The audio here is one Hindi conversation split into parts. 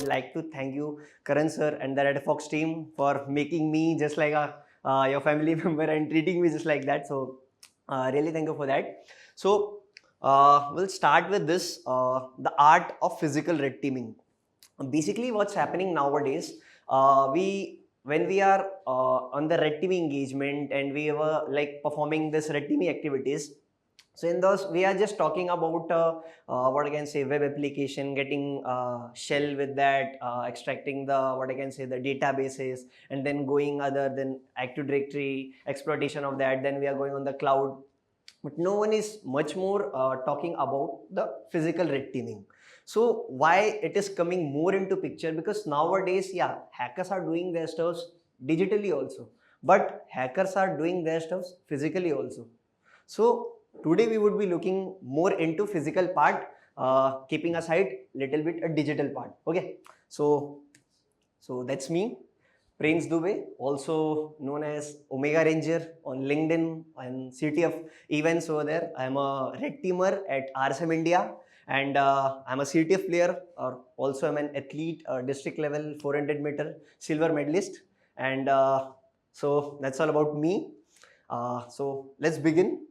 would like to thank you, Karan sir, and the Red Fox team for making me just like a your family member and treating me just like that. So, really thank you for that. So, we'll start with this the art of physical red teaming. Basically, what's happening nowadays, we when we are on the red teaming engagement and we were like performing this red teaming activities, so in those, we are just talking about what I can say web application, getting shell with that, extracting the what I can say the databases, and then going other than Active Directory exploitation of that. Then we are going on the cloud, but no one is much more talking about the physical red teaming. So why it is coming more into picture? Because nowadays, yeah, hackers are doing their stuff digitally also, but hackers are doing their stuff physically also. So today we would be looking more into physical part, keeping aside little bit a digital part. Okay, so that's me, Prince Dubey, also known as Omega Ranger on LinkedIn and City of Events over there. I'm a red teamer at RSM India, and I'm a CTF player, or also I'm an athlete, district level 400 meter silver medalist. And so that's all about me. So let's begin.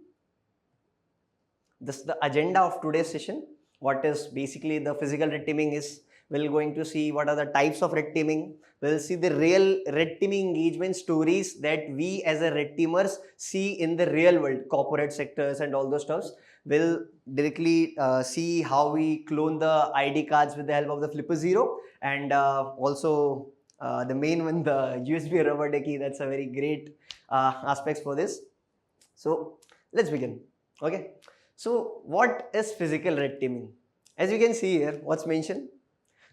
This is the agenda of today's session. What is basically the physical red teaming is. We're going to see what are the types of red teaming. We'll see the real red teaming engagement stories that we as a red teamers see in the real world, corporate sectors and all those stuffs. We'll directly see how we clone the ID cards with the help of the Flipper Zero, and also the main one, the USB rubber ducky. That's a very great aspects for this. So let's begin. Okay. So what is physical red teaming? As you can see here, what's mentioned?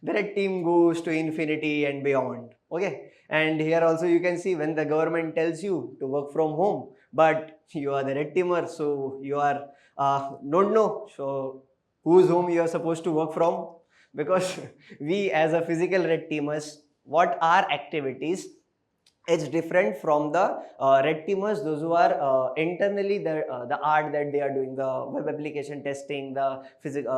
The red team goes to infinity and beyond. Okay. And here also you can see when the government tells you to work from home, but you are the red teamer, so you are don't know. So whose home you are supposed to work from? Because we as a physical red teamers, what are activities? It's different from the red teamers, those who are internally the art that they are doing, the web application testing, the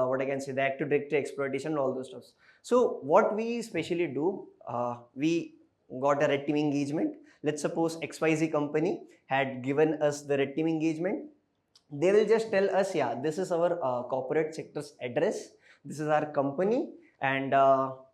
what I can say, the Active Directory exploitation, all those stuff. So what we specially do, we got a red team engagement. Let's suppose XYZ company had given us the red team engagement. They will just tell us, yeah, this is our corporate sector's address, this is our company, and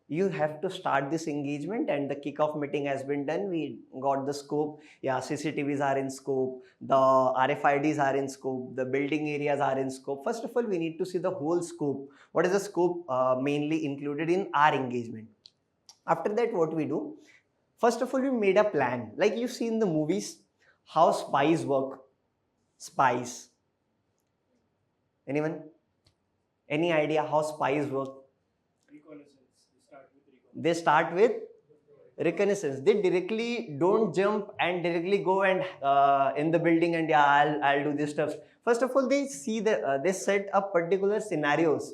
you have to start this engagement, and the kickoff meeting has been done. We got the scope. Yeah, CCTVs are in scope, the RFIDs are in scope, the building areas are in scope. First of all, we need to see the whole scope. What is the scope mainly included in our engagement? After that, what we do? First of all, we made a plan. Like you see in the movies, how spies work. Spies. Anyone? Any idea how spies work? They start with reconnaissance. They directly don't jump and directly go and in the building and yeah, I'll do this stuff. First of all, they see they set up particular scenarios.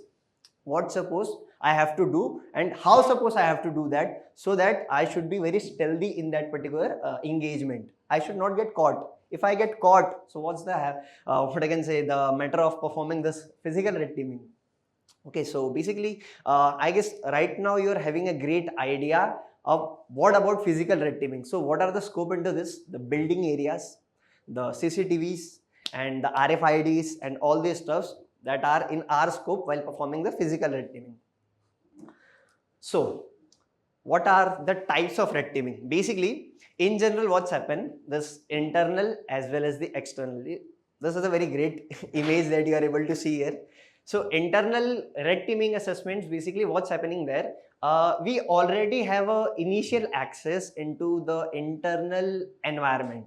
What suppose I have to do and how suppose I have to do that, so that I should be very stealthy in that particular engagement. I should not get caught. If I get caught, so what's the what I can say, the matter of performing this physical red teaming? Okay, so basically, I guess right now you're having a great idea of what about physical red teaming. So what are the scope into this? The building areas, the CCTVs, and the RFIDs, and all these stuffs that are in our scope while performing the physical red teaming. So what are the types of red teaming? Basically, in general, what's happened, this internal as well as the external. This is a very great image that you are able to see here. So internal red teaming assessments, basically what's happening there, we already have a initial access into the internal environment.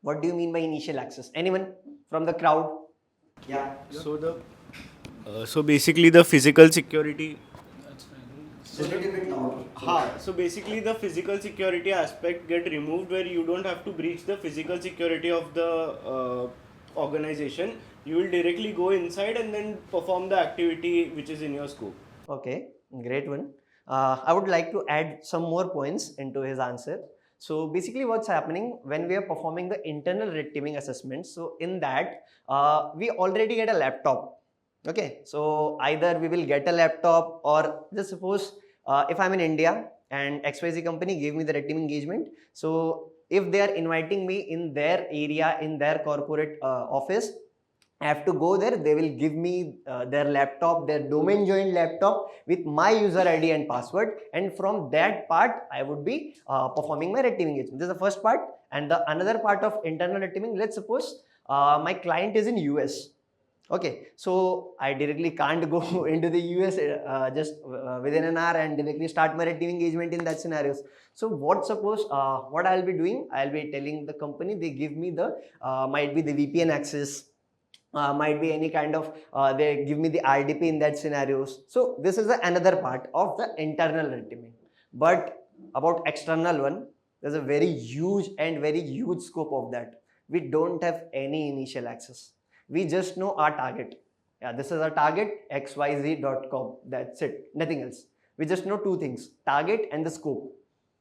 What do you mean by initial access? Anyone from the crowd? Yeah. So basically the physical security. So a little bit louder. So basically the physical security aspect get removed, where you don't have to breach the physical security of the organization. You will directly go inside and then perform the activity which is in your scope. Okay, great one. I would like to add some more points into his answer. So basically what's happening when we are performing the internal red teaming assessments, so in that we already get a laptop. Okay, so either we will get a laptop, or just suppose if I'm in India and XYZ company gave me the red team engagement, so if they are inviting me in their area, in their corporate office, I have to go there. They will give me their laptop, their domain joined laptop with my user ID and password. And from that part, I would be performing my red team engagement. This is the first part. And the another part of internal red teaming, let's suppose my client is in US. Okay, so I directly can't go into the US just within an hour and directly start my red team engagement in that scenarios. So what I'll be doing, I'll be telling the company, they give me the might be the VPN access, might be any kind of they give me the RDP in that scenarios. So this is another part of the internal red teaming. But about external one, there's a very huge and very huge scope of that. We don't have any initial access. We just know our target. Yeah, this is our target, xyz.com. That's it, nothing else. We just know two things, target and the scope,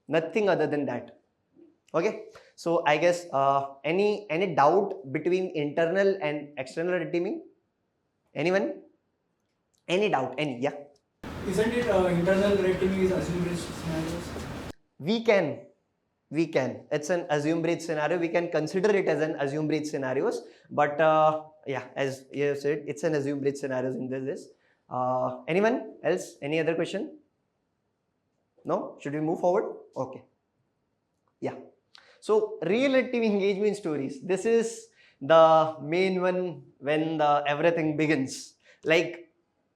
nothing other than that. Okay, so I guess any doubt between internal and external red teaming? Anyone? Any doubt? Any? Yeah. Isn't it internal red teaming is assume based scenarios? We can. It's an assume breach scenario. We can consider it as an assume breach scenarios. But yeah, as you said, it's an assume breach scenarios in this. Anyone else? Any other question? No? Should we move forward? Okay. Yeah. So real red team engagement stories. This is the main one when the everything begins. Like,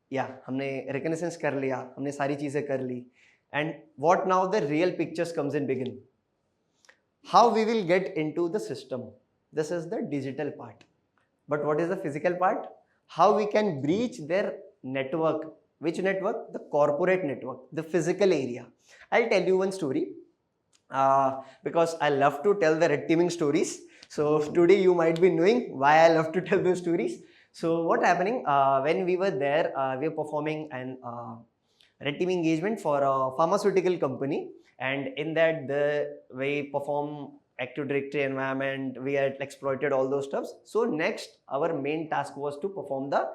yeah, हमने reconnaissance कर लिया, हमने सारी चीजें कर ली. And what now the real pictures comes in begin. How we will get into the system. This is the digital part. But what is the physical part? How we can breach their network. Which network? The corporate network, the physical area. I'll tell you one story. Because I love to tell the red teaming stories. So today you might be knowing why I love to tell those stories. So what happening when we were there, we were performing an red team engagement for a pharmaceutical company, and in that we perform Active Directory environment, we had exploited all those stuffs. So next our main task was to perform the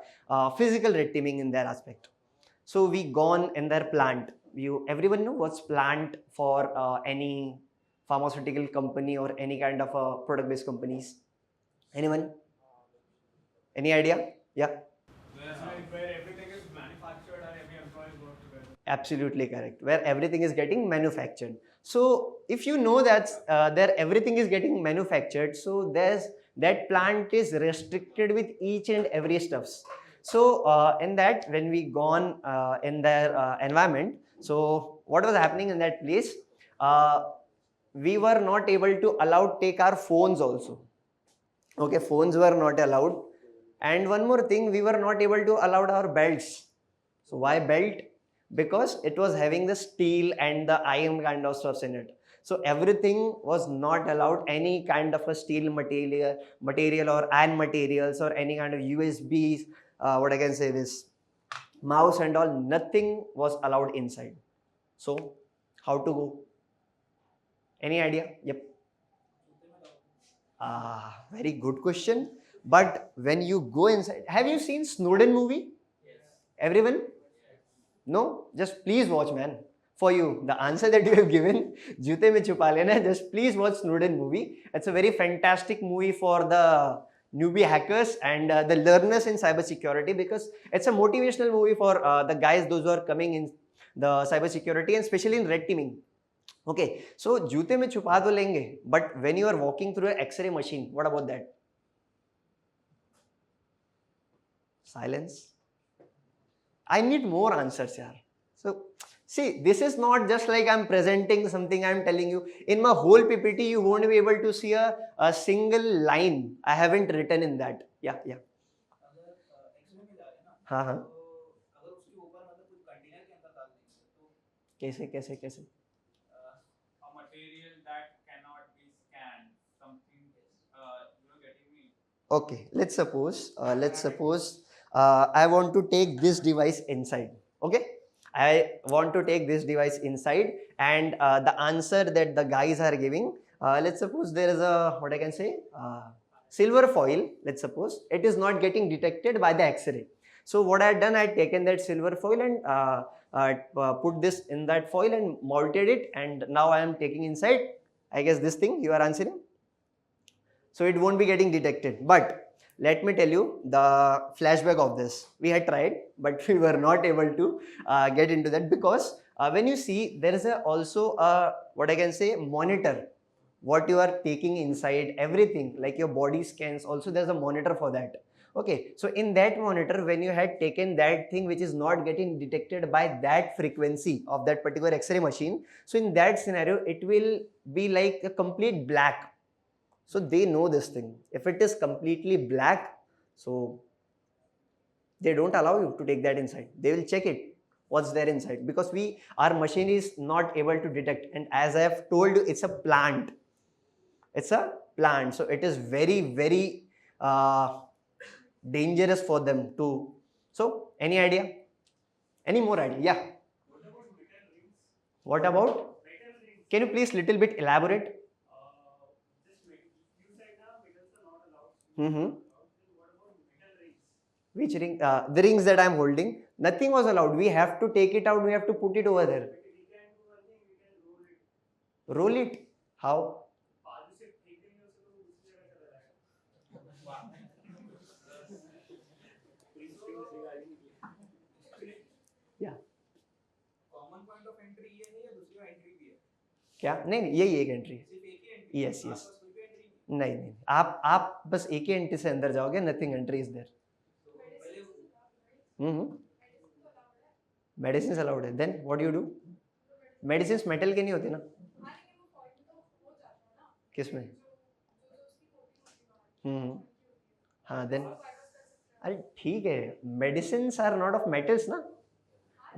physical red teaming in their aspect. So we gone in their plant. Everyone know what's plant for any pharmaceutical company or any kind of product based companies? Anyone? Any idea? Yeah. Where everything is manufactured and every employee works together. Absolutely correct. Where everything is getting manufactured. So if you know that there everything is getting manufactured, so that plant is restricted with each and every stuffs. So in that, when we gone in their environment, so what was happening in that place? We were not able to allow take our phones also. Okay, phones were not allowed. And one more thing, we were not able to allow our belts. So why belt? Because it was having the steel and the iron kind of stuffs in it. So everything was not allowed, any kind of a steel material or iron materials or any kind of USBs, what I can say this, mouse and all, nothing was allowed inside. So how to go? Any idea? Yep. Very good question. But when you go inside, have you seen Snowden movie? Yes. Everyone? No? Just please watch, man. For you, the answer that you have given, Jute mein chupa lena, just please watch Snowden movie. It's a very fantastic movie for the newbie hackers and the learners in cybersecurity, because it's a motivational movie for the guys, those who are coming in the cybersecurity and especially in red teaming. Okay, so jute mein chupa to lenge, but when you are walking through an X-ray machine, what about that? Silence. I need more answers, yaar. So, see, this is not just like I'm presenting something, I'm telling you. In my whole PPT, you won't be able to see a single line I haven't written in that. Yeah. हाँ. कैसे? A material that cannot be scanned, something, you getting me? Okay, let's suppose I want to take this device inside. Okay, I want to take this device inside, and the answer that the guys are giving, let's suppose there is a, what I can say, silver foil. Let's suppose it is not getting detected by the X-ray. So what I had done, I had taken that silver foil and put this in that foil and mounted it, and now I am taking inside, I guess this thing you are answering. So it won't be getting detected. But let me tell you the flashback of this. We had tried, but we were not able to get into that, because when you see, there is also a, what I can say, monitor, what you are taking inside, everything, like your body scans, also there's a monitor for that. Okay, so in that monitor, when you had taken that thing which is not getting detected by that frequency of that particular X-ray machine, so in that scenario, it will be like a complete black. So they know this thing. If it is completely black, so they don't allow you to take that inside. They will check it, what's there inside, because our machine is not able to detect. And as I have told you, it's a plant. It's a plant. So it is very, very dangerous for them to. So any idea? Any more idea? Yeah. What about? Can you please little bit elaborate? Mm-hmm. Which ring? The rings that I am holding, nothing was allowed. We have to take it out. We have to put it over there. Roll it? How? Yeah. Common point of entry ये है या दूसरी एंट्री भी है? क्या? नहीं नहीं, यही एक एंट्री है. सिर्फ एक ही एंट्री? Yes yes. आपके पास कोई भी एंट्री नहीं? नहीं नहीं, आप बस एक ही एंट्री से अंदर जाओगे. Nothing entry is there. तो पहले मेडिसिन अलाउड है. Then what you do? Medicine metal के नहीं होते ना. किसमें? हाँ. देन अरे ठीक है, medicine are not of metals ना.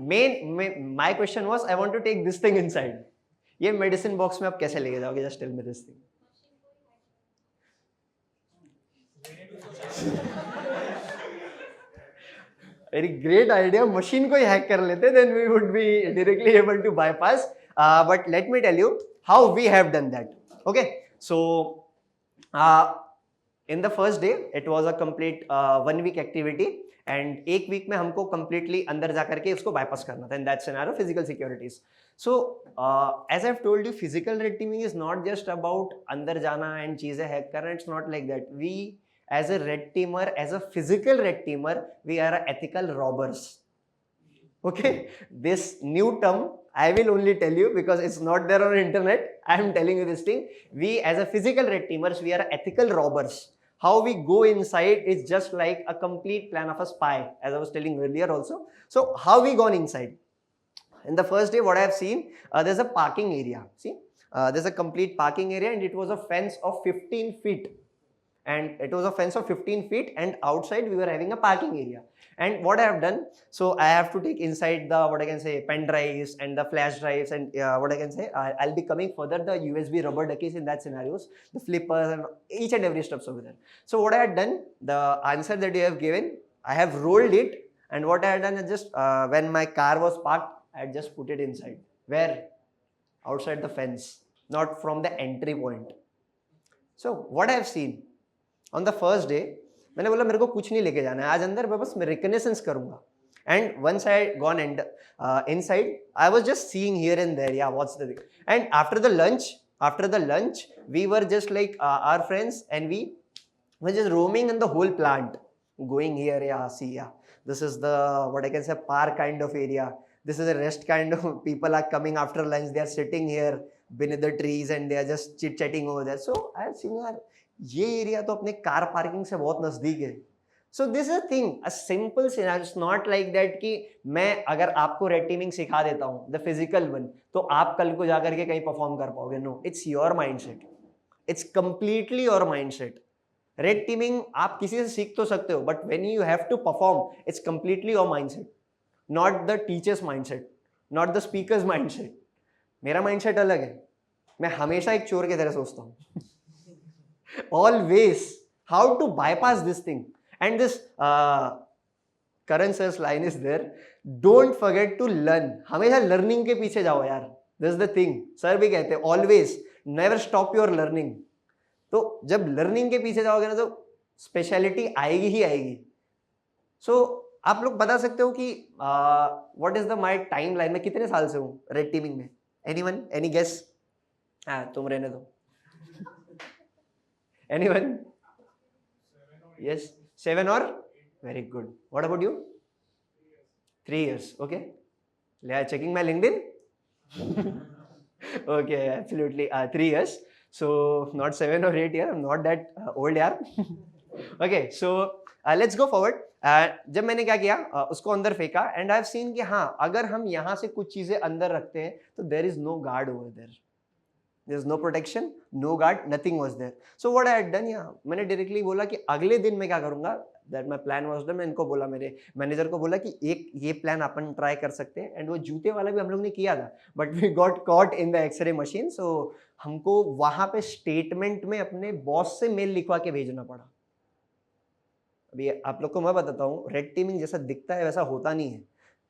My question was, I want to take this thing inside. ये मेडिसिन बॉक्स में आप कैसे लेके जाओगे? Just tell me this thing. Very great idea. Machine को ही हैक कर लेते, then we would be directly able to bypass. But let me tell you how we have done that. Okay, so in the first day it was a complete 1 week activity, and एक वीक में हमको कंप्लीटली अंदर जा करके उसको बाईपास करना था. In that scenario physical securities. So as I have told you, physical red teaming is not just about अंदर जाना एंड चीजें हैक करना. It's not like that. We as a red teamer, as a physical red teamer, we are ethical robbers. Okay, this new term I will only tell you because it's not there on the internet. I am telling you this thing. We as a physical red teamers, we are ethical robbers. How we go inside is just like a complete plan of a spy, as I was telling earlier also. So how we gone inside? In the first day, what I have seen, there's a parking area. See, there's a complete parking area, and it was a fence of 15 feet. And it was a fence of 15 feet, and outside we were having a parking area. And what I have done, so I have to take inside the, what I can say, pen drives and the flash drives, and what I can say, I'll be coming further the USB rubber duckies in that scenarios, the flippers and each and every steps over there. So what I had done, the answer that you have given, I have rolled it, and what I had done is just when my car was parked, I had just put it inside. Where? Outside the fence, not from the entry point. So what I have seen on the first day, मैंने बोला मेरे को कुछ नहीं लेके जाना है आज अंदर, मैं बस रिकनेसेंस करूंगा. And once I gone inside, I was just seeing here and there, yeah, what's the thing. And after the lunch, we were just like our friends, and we were just roaming in the whole plant, going here, yeah, see, yeah, this is the, what I can say, park kind of area. This is a rest kind of, people are coming after lunch, they are sitting here beneath the trees, and they are just chit chatting over there. So I have seen, यार ये एरिया तो अपने कार पार्किंग से बहुत नजदीक है. So this is a thing, a simple scenario. It's not like that कि मैं अगर आपको रेड टीमिंग सिखा देता हूं, द फिजिकल वन, तो आप कल को जाकर के कहीं परफॉर्म कर पाओगे. No, it's your mindset. It's completely your mindset. Red teaming आप किसी से सीख तो सकते हो, but when you have to perform, it's completely your mindset, not the teacher's mindset, not the speaker's mindset. मेरा माइंडसेट अलग है. मैं हमेशा एक चोर की तरह सोचता हूँ. Always how to bypass this thing. And this Karan sir's line is there, don't forget to learn. हमेशा learning के पीछे जाओ यार. This is the thing. Sir भी कहते हैं always never stop your learning. तो जब learning के पीछे जाओगे ना, तो speciality आएगी ही आएगी. So आप लोग बता सकते हो कि what is the my time line, मैं कितने साल से हूँ रेड टीमिंग में? Anyone, any guess? हाँ तुम रहने दो. Anyone? Yes, 7 or very good. What about you? 3 years. Okay. Checking my LinkedIn. Okay, absolutely. 3 years. So not 7 or 8 years. I'm not that old, यार. Okay, so let's go forward. जब मैंने क्या किया, उसको अंदर फेंका and I've seen कि हाँ, अगर हम यहाँ से कुछ चीजें अंदर रखते हैं तो there is no guard over there. There's no protection, no guard, nothing was there. So what I had done, यहाँ मैंने डायरेक्टली बोला कि अगले दिन मैं क्या करूंगा. That my plan was done. मैं इनको बोला, मेरे मैनेजर को बोला कि एक ये प्लान अपन ट्राई कर सकते हैं. एंड वो जूते वाला भी हम लोग ने किया था, but we got caught in the x-ray machine. So हमको वहां पे स्टेटमेंट में अपने बॉस से मेल लिखवा के भेजना पड़ा. अभी आप लोग को मैं बताता हूँ, रेड टीमिंग जैसा दिखता है वैसा होता नहीं है.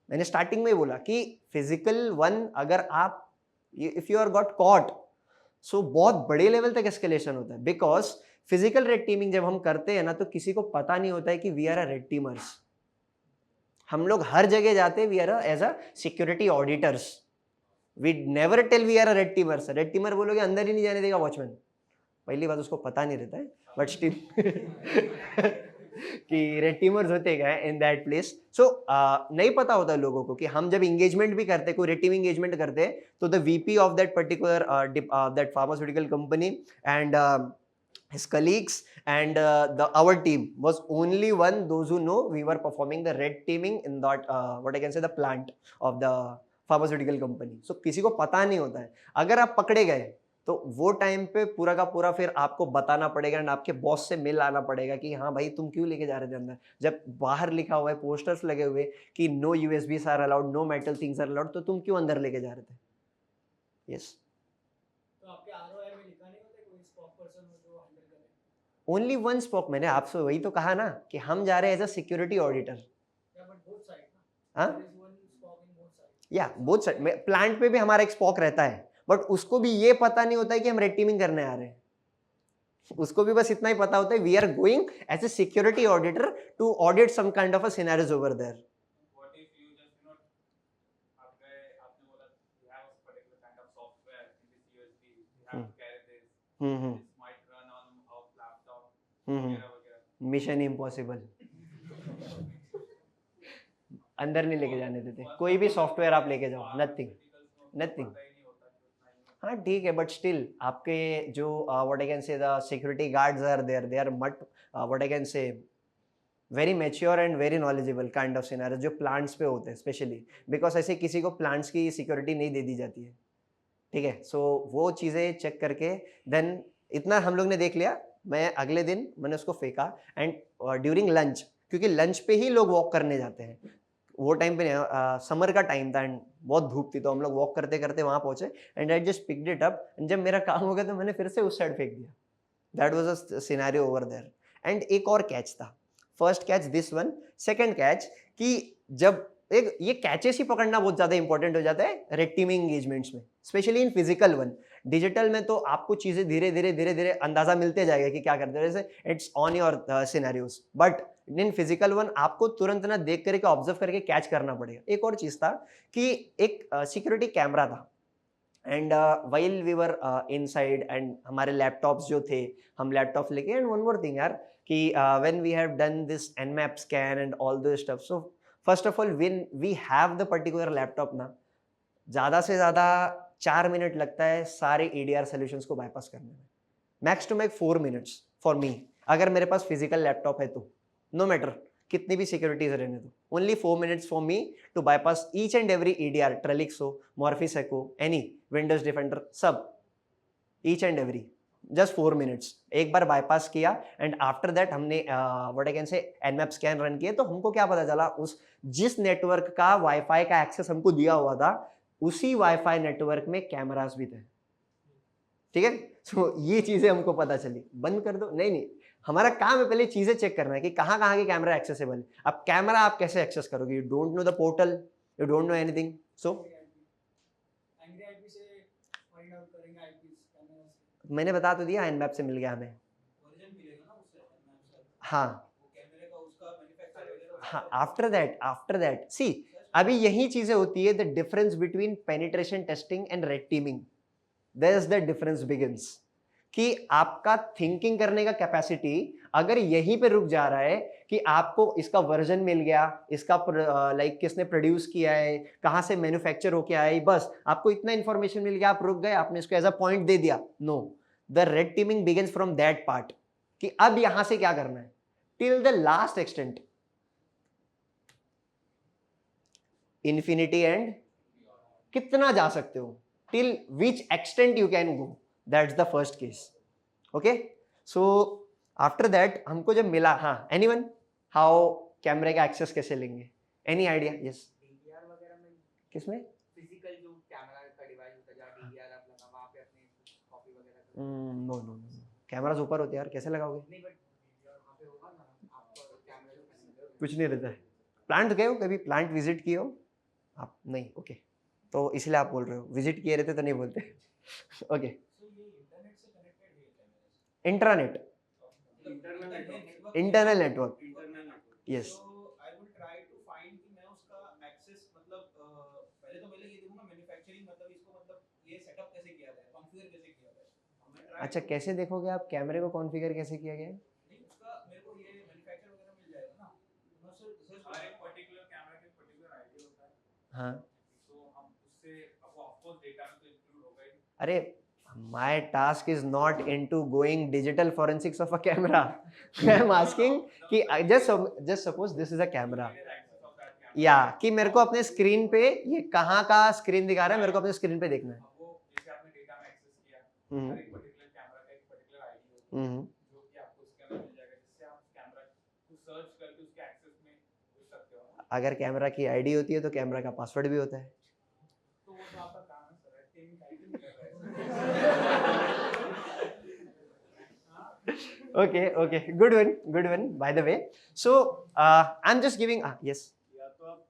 मैंने स्टार्टिंग में ही बोला कि फिजिकल वन अगर आप if you are got caught, so बहुत बड़े लेवल तक एस्केलेशन होता है. बिकॉज फिजिकल रेड टीमिंग जब हम करते हैं ना, तो किसी को पता नहीं होता है कि we are a red teamers. हम लोग हर जगह जाते हैं, we are as a security auditors. We never tell we are a red teamers. Red teamer बोलोगे अंदर ही नहीं जाने देगा वॉचमैन. पहली बात उसको पता नहीं रहता है, बट स्टिल कि रेड टीमर्स होते क्या है इन दैट प्लेस. सो नहीं पता होता लोगों को कि हम जब इंगेजमेंट भी करते हैं, कोई रेड टीम इंगेजमेंट करते हैं, तो the VP of that particular that pharmaceutical company and his colleagues and our team was only one those who know we were performing the red teaming in that what I can say the plant of the pharmaceutical company. So किसी को पता नहीं होता है. अगर आप पकड़े गए तो वो टाइम पे पूरा का पूरा फिर आपको बताना पड़ेगा एंड आपके बॉस से मिल आना पड़ेगा कि हाँ भाई तुम क्यों लेके जा रहे थे अंदर, जब बाहर लिखा हुआ है, पोस्टर्स लगे हुए कि no USBs are allowed, no metal things are allowed, तो तुम क्यों अंदर लेके जा रहे थे? यस. तो आपके आरओआई में लिखा नहीं होता कोई स्पॉक पर्सन हो जो हैंडल करे? Only one spoke. मैंने आपसे वही तो कहा ना कि हम जा रहे हैं as a security auditor. Yeah but both side ना, हाँ there is one SPOC in both side. Yeah both side में. प्लांट पे भी हमारा एक स्पॉक रहता है, बट उसको भी ये पता नहीं होता है कि हम रेड टीमिंग करने आ रहे हैं. उसको भी बस इतना ही पता होता है we are going as a security auditor to audit some kind of a scenarios over there. What if you just आप गए, आपने बोला we have a particular kind of software in this USB, we have to carry this. This might run on our laptop, वगैरह वगैरह. Mission impossible. अंदर नहीं लेके जाने देते. कोई भी सॉफ्टवेयर आप लेके जाओ, नथिंग नथिंग. हाँ ठीक है, बट स्टिल आपके जो what I can say the security guards are there, they are much what I can say very mature and very knowledgeable kind of scenario जो प्लांट्स पे होते हैं स्पेशली. बिकॉज ऐसे किसी को प्लांट्स की सिक्योरिटी नहीं दे दी जाती है. ठीक है. सो वो चीज़ें चेक करके देन इतना हम लोग ने देख लिया. मैं अगले दिन मैंने उसको फेंका एंड ड्यूरिंग लंच, क्योंकि लंच पे ही लोग वॉक करने जाते हैं. वो टाइम पे समर का टाइम था एंड बहुत धूप थी, तो हम लोग वॉक करते करते वहाँ पहुंचे and I just picked it up. And जब मेरा काम हो गया तो मैंने फिर से उस साइड फेंक दिया. That was a scenario over there. And एक और कैच था. First catch this one. Second catch कि जब एक ये कैचेस ही पकड़ना बहुत ज़्यादा इंपॉर्टेंट हो जाता है रेड टीमिंग एंगेजमेंट्स में, specially in physical one. Digital में तो आपको चीज़ें धीरे धीरे अंदाजा मिलते जाएगा कि क्या करते हैं, जैसे it's on your scenarios. But in physical one आपको तुरंत ना देख करके ऑब्जर्व करके कैच करना पड़ेगा. एक और चीज़ था कि एक सिक्योरिटी कैमरा था and while we were inside and हमारे लैपटॉप्स जो थे, हम लैपटॉप लेके. एंड वन मोर थिंग यार कि when we have done this Nmap scan and all this stuff, so first of all when we have the particular laptop ना, ज़्यादा से ज़्यादा 4 मिनट लगता है सारे EDR सोल्यूशंस को बाईपास करने में. Max to max 4 minutes for me, अगर मेरे पास फिजिकल लैपटॉप है तो. नो मैटर कितनी भी सिक्योरिटीज रहने दो, only 4 minutes for me to bypass each and every EDR, Trellix हो, Morphisec, any Windows Defender, सब each and every. Just 4 minutes एक बार बाईपास किया एंड आफ्टर दैट हमने what I can say Nmap scan run किया. तो हमको क्या पता चला, उस जिस नेटवर्क का वाईफाई का एक्सेस हमको दिया हुआ था उसी वाईफाई नेटवर्क में कैमरास भी थे. ठीक है. सो ये चीजें हमको पता चली. बंद कर दो, नहीं, हमारा काम है पहले चीजें चेक करना है कि कहाँ कहाँ के कैमरा एक्सेसिबल है. अब कैमरा आप कैसे एक्सेस करोगे, you don't know the portal, you don't know anything. So angry IP से फाइंड आउट करेंगे आईपीस कैमरा से. मैंने बता तो दिया, एनमैप से मिल गया हमें. वर्जन मिलेगा ना उससे मैप से. हाँ वो कैमरे का उसका मैन्युफैक्चर वगैरह हाँ, आफ्टर दैट सी अभी यही चीजें होती है, the difference between penetration testing and red teaming, there is the difference begins कि आपका थिंकिंग करने का कैपेसिटी अगर यहीं पे रुक जा रहा है कि आपको इसका वर्जन मिल गया, इसका लाइक किसने प्रोड्यूस किया है, कहाँ से मैन्युफैक्चर होके आया है, बस आपको इतना इंफॉर्मेशन मिल गया, आप रुक गए, आपने इसको एज अ पॉइंट दे दिया। No, the red teaming begins from that part कि अब यहां से क्या करना है till the last extent, infinity and कितना जा सकते हो, till which extent you can go, that's the first case. Okay, so after that हमको जब मिला, हाँ एनीवन हाउ कैमरे का एक्सेस कैसे लेंगे, एनी आइडिया? यस, डीवीआर वगैरह में किसमें? फिजिकल जो कैमरा का डिवाइस होता है जहाँ डीवीआर आप लगा वहाँ पे अपनी कॉपी वगैरह कर नो नो नो, कैमरास ऊपर होते हैं यार, कैसे लगाओगे? नहीं बट वहाँ पे होगा ना आपका कैमरा जो कनेक्ट कुछ नहीं रहता है। प्लांट गए हो कभी, प्लांट विजिट किए हो आप? नहीं, ओके, तो इसलिए आप बोल रहे हो, विजिट किए रहते तो नहीं बोलते। ओके, सो ये इंटरनेट से कनेक्टेड है camera? Intranet, internal network, yes. So I will try to find कि मैं उसका access मतलब पहले तो ये देखूंगा मैन्युफैक्चरिंग मतलब इसको मतलब ये सेटअप कैसे किया जाए, कॉन्फ़िगर कैसे किया जाए। और मैं try अच्छा, कैसे देखोगे आप कैमरे को कॉन्फ़िगर कैसे किया गया है? नहीं उसका मेरे को ये मैन्युफैक्चर वगैरह मिल जाएगा ना, तो मैं उससे रिसर्च हर एक पर्टिकुलर कैमरा के पर्टिकुलर आईडी होता है, हाँ, तो हम उससे अब ऑफ कोर्स डेटा में तो इंक्लूड होगा ही। अरे my task is not into going digital forensics of a camera. I am asking कि just suppose this is a camera, या कि मेरे को अपने स्क्रीन पे ये कहाँ का स्क्रीन दिखा रहा है, मेरे को अपने स्क्रीन पे देखना है। अब वो जैसे आपने डेटा में एक्सेस किया, हर एक पर्टिकुलर कैमरा का एक पर्टिकुलर आईडी होता है जो कि आपको उसके अंदर मिल जाएगा, जिससे आप कैमरा को सर्च करके उसके एक्सेस में घुस सकते हो। अगर कैमरा की आईडी होती है तो कैमरा का पासवर्ड भी होता है। तो वो तो आपका काम है सर, टीम आईडी नहीं कर रहा है। Okay, good one by the way. So I'm just giving yes, या तो आप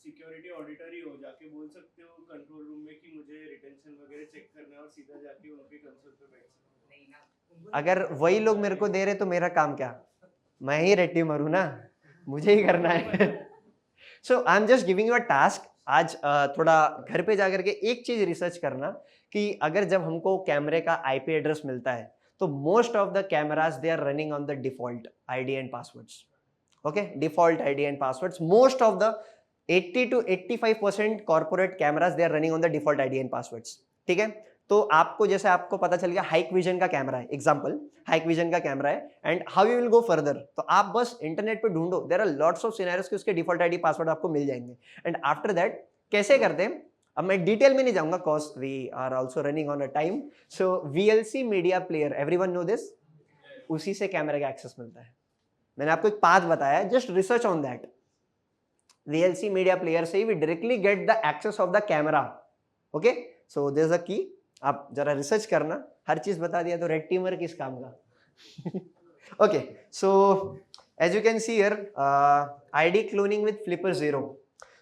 सिक्योरिटी ऑडिटर ही हो, जाके बोल सकते हो कंट्रोल रूम में कि मुझे रिटेंशन वगैरह चेक करना है और सीधा जाके उनके कंसोल पे बैठ सकते नहीं ना उनको अगर वही लोग मेरे को दे रहे तो मेरा काम क्या, मैं ही रेड टीमर हूँ ना, मुझे ही करना है। So I am just giving you a task, आज थोड़ा घर पे जाकर के एक चीज रिसर्च करना कि अगर जब हमको कैमरे का आईपी एड्रेस मिलता है तो most of the cameras they are running on the default ID and passwords. Okay, default ID and passwords, most of the 80 to 85% corporate cameras they are running on the default ID and passwords. ठीक है, तो आपको जैसे आपको पता चल गया हाइक विजन का कैमरा है, एग्जांपल हाइक विजन का कैमरा है, and how you will go further, तो आप बस इंटरनेट पे ढूंढो, there are lots of scenarios कि उसके डिफॉल्ट आईडी पासवर्ड आपको मिल जाएंगे। एंड आफ्टर दैट कैसे करते हैं, अब मैं डिटेल में नहीं जाऊंगा cause we are also running on a time. So VLC media player, everyone know this, उसी से कैमरे का एक्सेस मिलता है। मैंने आपको एक पाथ बताया, just research on that. VLC media player से we directly get the access of the camera. Okay, so there is a key, आप जरा रिसर्च करना, हर चीज बता दिया तो रेड टीमर किस काम का। Okay, so as you can see here ID cloning with Flipper 0।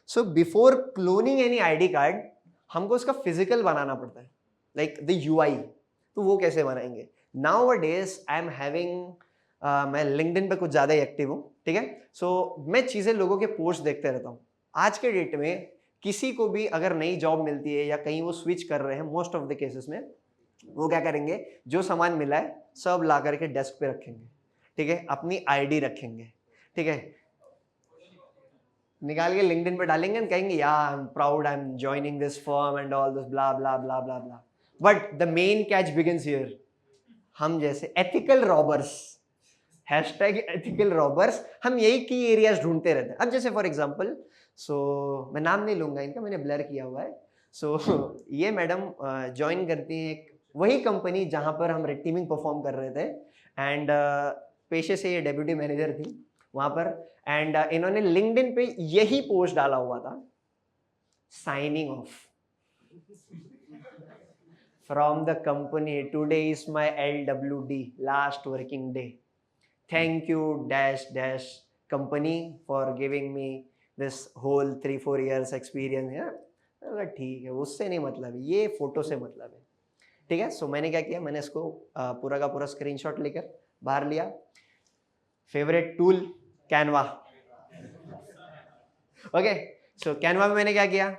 So before cloning any ID card हमको उसका फिजिकल बनाना पड़ता है, लाइक द UI। तो वो कैसे बनाएंगे? Now a days I am having, मैं लिंक्डइन पे कुछ ज़्यादा ही एक्टिव हूँ, ठीक है। सो मैं चीज़ें लोगों के पोस्ट देखते रहता हूँ। आज के डेट में किसी को भी अगर नई जॉब मिलती है या कहीं वो स्विच कर रहे हैं, मोस्ट ऑफ द केसेस में वो क्या करेंगे, जो सामान मिला है सब ला करके डेस्क पे रखेंगे, ठीक है, अपनी ID रखेंगे, ठीक है, निकाल के लिंक्डइन पे डालेंगे and कहेंगे या I am proud, I am joining this firm and all this blah blah blah blah blah. But the main catch begins here, हम जैसे ethical robbers, hashtag ethical robbers, हम यही की एरियाज ढूंढते रहते हैं। अब जैसे फॉर एग्जांपल, सो मैं नाम नहीं लूंगा इनका, मैंने ब्लर किया हुआ है। सो ये मैडम ज्वाइन करती हैं एक वही कंपनी जहां पर हम रेड टीमिंग परफॉर्म कर रहे थे, एंड पेशे से ये डेप्यूटी मैनेजर थी वहां पर, एंड इन्होंने लिंक्डइन पे यही पोस्ट डाला हुआ था, signing off from the company, today is my LWD last working day, thank you dash dash company for giving me this whole 3-4 years experience है। ठीक है, उससे नहीं मतलब है, ये फोटो से मतलब है, ठीक है। सो मैंने क्या किया, मैंने इसको पूरा का पूरा स्क्रीनशॉट लेकर बाहर लिया, फेवरेट टूल कैनवा, ओके, सो कैनवा में मैंने क्या किया,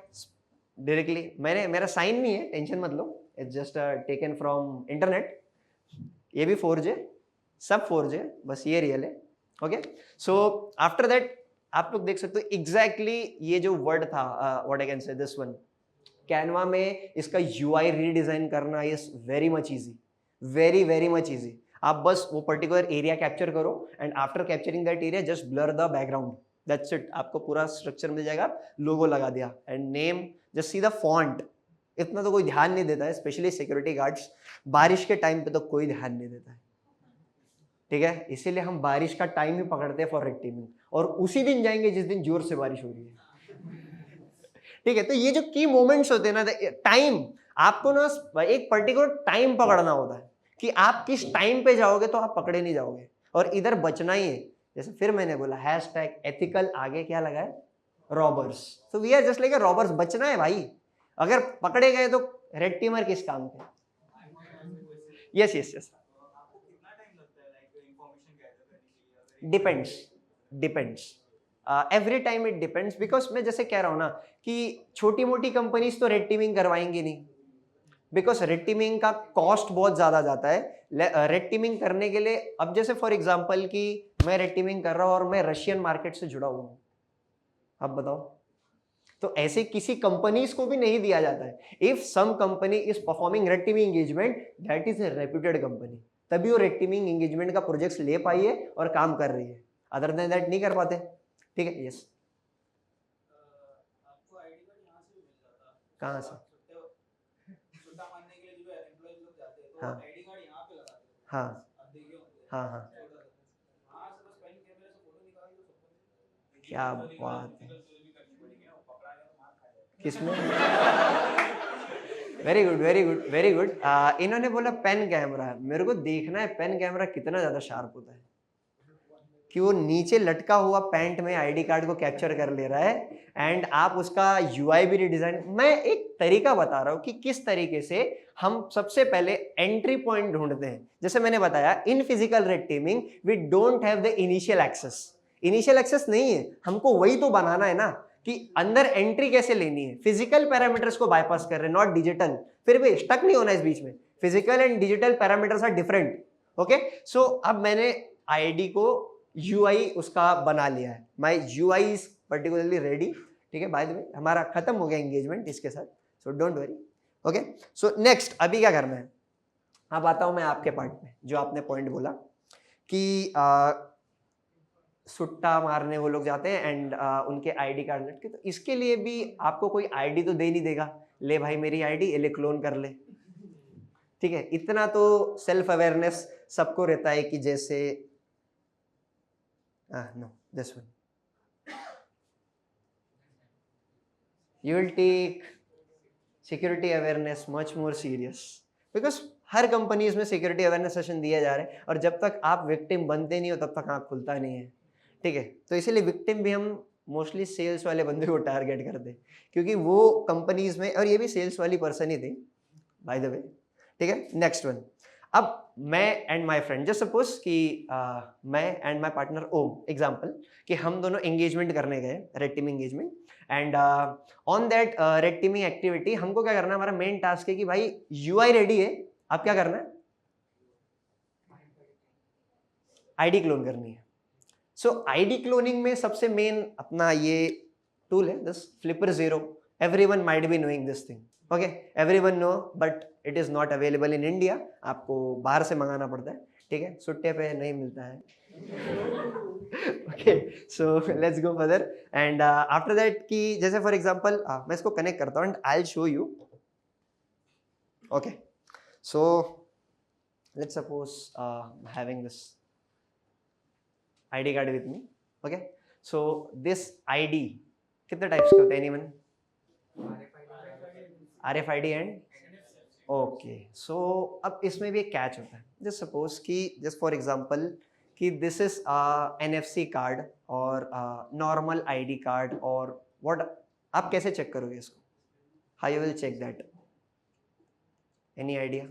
डायरेक्टली मैंने, मेरा साइन नहीं है, टेंशन मत लो, it's just taken from internet, ये भी 4J, सब 4J, बस ये रियल है। ओके, सो आफ्टर दैट आप लोग देख सकते हो एग्जैक्टली ये जो वर्ड था, what I can say, this one, Canva में इसका UI रीडिजाइन करना is very much easy, very very much easy. आप बस वो पर्टिकुलर एरिया कैप्चर करो and after capturing that area just blur the background, that's it, आपको पूरा स्ट्रक्चर मिल जाएगा, लोगो लगा दिया and name, just see the font. इतना तो कोई ध्यान नहीं देता है, स्पेशली सिक्योरिटी गार्ड्स, बारिश के टाइम पे तो कोई ध्यान नहीं देता है, ठीक है, इसीलिए हम बारिश का टाइम ही पकड़ते हैं फॉर रेड टीमिंग, और उसी दिन जाएंगे जिस दिन जोर से बारिश हो रही है, ठीक है। तो ये जो की मोमेंट्स होते हैं ना, टाइम, आपको ना एक पर्टिकुलर टाइम पकड़ना होता है कि आप किस टाइम पे जाओगे तो आप पकड़े नहीं जाओगे, और इधर बचना ही है। जैसे फिर मैंने बोला हैशटैग एथिकल, आगे क्या लगा है, रॉबर्स, तो we are just like robbers, बचना है भाई, अगर पकड़े गए तो रेड टीमर किस काम के। यस यस यस, आपको कितना टाइम लगता है लाइक इंफॉर्मेशन गैदर करने के लिए? Depends every time it depends, because मैं जैसे कह रहा हूँ ना कि छोटी मोटी कंपनीज तो रेड टीमिंग करवाएंगी नहीं, बिकॉज रेड टीमिंग का कॉस्ट बहुत ज्यादा जाता है। रेड टीमिंग करने के लिए, अब जैसे फॉर एग्जांपल कि मैं रेड टीमिंग कर रहा हूँ और मैं रशियन मार्केट से जुड़ा हुआ हूँ, अब बताओ, तो ऐसे किसी कंपनीज को भी नहीं दिया जाता है। If some company is performing red teaming engagement, that is a reputed company, तभी वो रेड टीमिंग एंगेजमेंट का प्रोजेक्ट्स ले पाई है और काम कर रही है, अदर देन दैट नहीं कर पाते, ठीक है। यस, आपको आईडी कार्ड यहाँ से भी मिल जाता है। कहाँ से? सुट्टा मारने के लिए जो एम्प्लॉइज लोग जाते हैं तो हाँ। आईडी कार्ड यहाँ पे लगाते हैं। हाँ आप देखे होंगे। हाँ हाँ, हाँ से बस पेन कैमरे से फोटो निकाल दो सबको। क्या बात है, भी करनी पड़ेगी ना, वो पकड़ा गया तो मार खाएगा। किसमें? Very good very good very good. इन्होंने बोला पेन कैमरा, मेरे को देखना है पेन कैमरा कितना ज्यादा शार्प होता है, कि वो नीचे लटका हुआ पैंट में आईडी कार्ड को कैप्चर कर ले रहा है एंड आप उसका UI भी रिडिजाइन। मैं एक तरीका बता रहा हूँ कि किस तरीके से हम सबसे पहले एंट्री पॉइंट ढूंढते हैं। जैसे मैंने बताया, in physical red teaming we don't have the initial access, initial access नहीं है, हमको वही तो बनाना है ना कि अंदर एंट्री कैसे लेनी है। फिजिकल पैरामीटर्स को बाईपास कर रहे हैं, नॉट डिजिटल, फिर भी स्टक नहीं होना इस बीच में, physical and digital parameters are different. Okay, so अब मैंने आईडी को UI उसका बना लिया है, my UI is particularly ready, ठीक है। बाय द वे हमारा खत्म हो गया एंगेजमेंट इसके साथ, so don't worry. Okay, so next अभी क्या करना है, अब आता हूं मैं आपके पार्ट में, जो आपने पॉइंट बोला कि सुट्टा मारने वो लोग जाते हैं एंड उनके आईडी कार्ड लटके, तो इसके लिए भी आपको कोई आईडी तो दे नहीं देगा, ले भाई मेरी आईडी, ले क्लोन कर ले, ठीक है। इतना तो सेल्फ अवेयरनेस सबको रहता है कि जैसे no, this one. You will take security awareness much more serious because her companies में सिक्योरिटी अवेयरनेस सेशन दिया जा रहा है, और जब तक आप विक्टिम बनते नहीं हो तब तक आँख खुलता नहीं है, ठीक है। तो इसीलिए विक्टिम भी हम मोस्टली सेल्स वाले बंदे को टारगेट करते हैं, क्योंकि वो कंपनीज में, और ये भी सेल्स वाली पर्सन ही थी बाय द वे, ठीक है। नेक्स्ट वन, अब मैं and my friend, just suppose कि मैं and my partner Om, example कि हम दोनों एंगेजमेंट करने गए, red teaming engagement, and on that red teaming activity हमको क्या करना है, हमारा मेन टास्क है कि भाई UI रेडी है, अब क्या करना है, आईडी क्लोन करनी है। सो आईडी क्लोनिंग में सबसे मेन अपना ये टूल है, this Flipper 0, everyone might be knowing this thing, okay, everyone know, but it is not available in India, आपको बाहर से मंगाना पड़ता है, ठीक है, सुट्टे पे नहीं मिलता है। Okay, so let's go further and after that कि जैसे फॉर एग्जांपल मैं इसको कनेक्ट करता हूँ and I will show you. Okay, so let's suppose having this ID card with me, okay, so this ID कितने टाइप्स के होते हैं anyone? RFID and okay, so अब इसमें भी एक कैच होता है। जस्ट सपोज कि जस्ट फॉर एग्जांपल कि दिस इज NFC कार्ड और नॉर्मल ID कार्ड, और व्हाट, आप कैसे चेक करोगे इसको, how you will check that, any idea?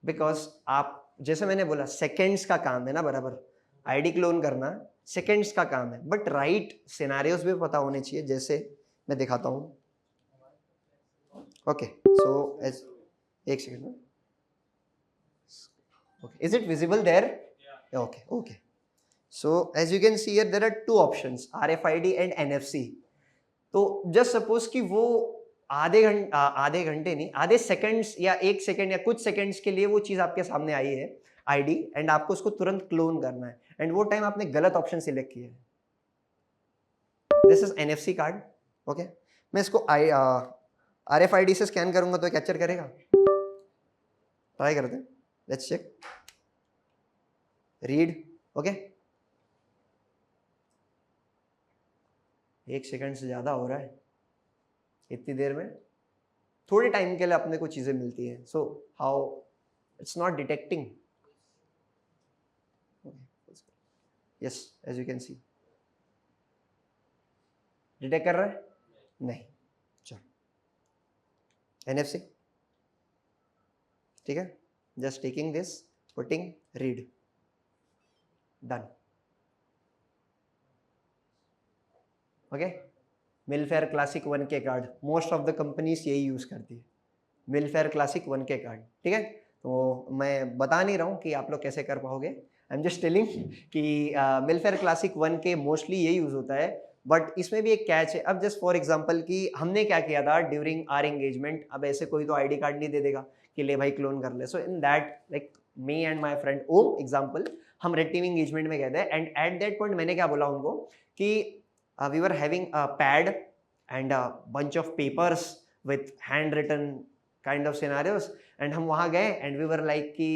Because आप जैसे मैंने बोला सेकेंड्स का काम है ना, बराबर, आईडी क्लोन करना सेकेंड्स का काम है, बट राइट सिनेरियोज भी पता होने चाहिए, जैसे मैं दिखाता हूँ. ओके, सो एज एक second. Okay, is it visible there? Yeah. Okay, okay. So as you can see here, there are two options, RFID and NFC. तो just suppose कि वो आधे घंटे नहीं, आधे सेकंड्स या एक सेकंड या कुछ सेकंड्स के लिए वो चीज आपके सामने आई है आईडी, एंड आपको उसको तुरंत क्लोन करना है, एंड वो टाइम आपने गलत ऑप्शन सिलेक्ट किया है. This is NFC card. Okay, मैं इसको RFID से स्कैन करूंगा तो कैप्चर करेगा. ट्राई करते हैं, let's check. Read. Okay, 1 second से ज्यादा हो रहा है. इतनी देर में थोड़े टाइम के लिए अपने को चीजें मिलती है. So how it's not detecting. Yes, as you can see detect कर रहा है नहीं. चलो NFC, ठीक है. Just taking this, putting read, done. Okay, Mifare classic 1K card, most of the companies यही यूज करती है, मिलफेयर क्लासिक 1K कार्ड. ठीक है, तो मैं बता नहीं रहा हूँ कि आप लोग कैसे कर पाओगे. आई एम जस्ट टेलिंग कि मिलफेयर क्लासिक 1K मोस्टली यही यूज होता है, बट इसमें भी एक कैच है. अब जस्ट फॉर एग्जांपल कि हमने क्या किया था ड्यूरिंग आर एंगेजमेंट, अब ऐसे कोई तो आईडी कार्ड नहीं दे देगा कि ले भाई क्लोन कर ले. So in that, like me and my friend Om example, हम रेड टीम एंगेजमेंट में गए थे, एंड एट दैट पॉइंट मैंने क्या बोला उनको कि we were having a pad and a bunch of papers with handwritten kind of scenarios, and हम वहाँ गए and we were like कि